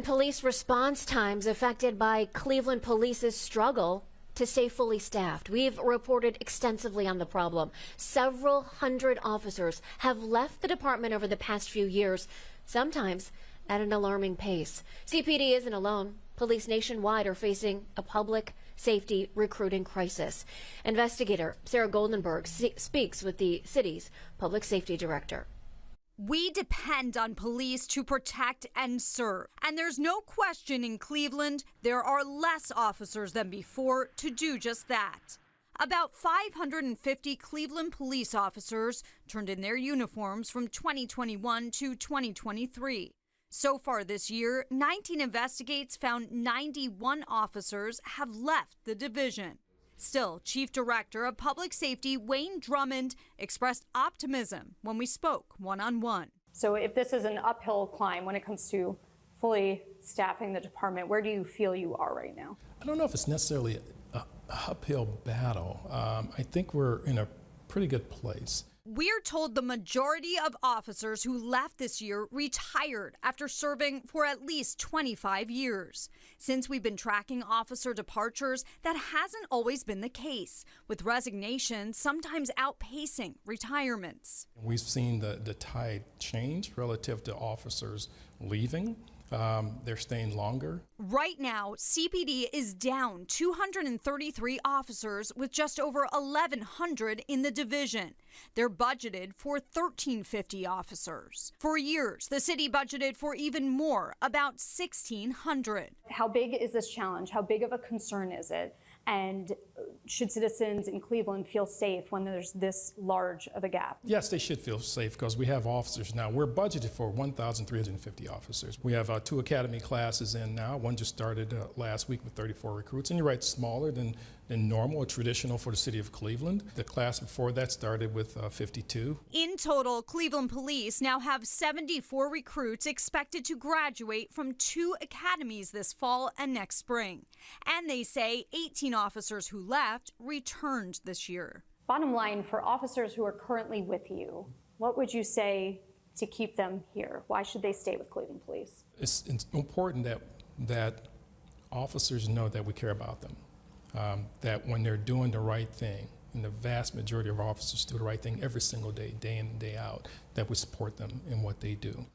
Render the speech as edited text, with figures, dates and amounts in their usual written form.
Police response times affected by Cleveland Police's struggle to stay fully staffed. We've reported extensively on the problem. Several hundred officers have left the department over the past few years, sometimes at an alarming pace. CPD isn't alone. Police nationwide are facing a public safety recruiting crisis. Investigator Sarah Goldenberg speaks with the city's public safety director. We depend on police to protect and serve. And there's no question in Cleveland, there are less officers than before to do just that. About 550 Cleveland police officers turned in their uniforms from 2021 to 2023. So far this year, 19 Investigates found 91 officers have left the division. Still, Chief Director of Public Safety Wayne Drummond expressed optimism when we spoke one-on-one. So if this is an uphill climb when it comes to fully staffing the department, where do you feel you are right now? I don't know if it's necessarily an uphill battle. I think we're in a pretty good place. We're told the majority of officers who left this year retired after serving for at least 25 years. Since we've been tracking officer departures, that hasn't always been the case, with resignations sometimes outpacing retirements. We've seen the tide change relative to officers leaving. They're staying longer. Right now, CPD is down 233 officers with just over 1,100 in the division. They're budgeted for 1,350 officers. For years, the city budgeted for even more, about 1,600. How big is this challenge? How big of a concern is it? And should citizens in Cleveland feel safe when there's this large of a gap? Yes, they should feel safe because we have officers now. We're budgeted for 1,350 officers. We have 2 academy classes in now. One just started last week with 34 recruits. And you're right, smaller than normal or traditional for the city of Cleveland. The class before that started with 52. In total, Cleveland Police now have 74 recruits expected to graduate from 2 academies this fall and next spring. And they say 18 officers who left returned this year. Bottom line, for officers who are currently with you, what would you say to keep them here? Why should they stay with Cleveland Police? It's important that officers know that we care about them, that when they're doing the right thing, and the vast majority of officers do the right thing every single day, day in and day out, that we support them in what they do.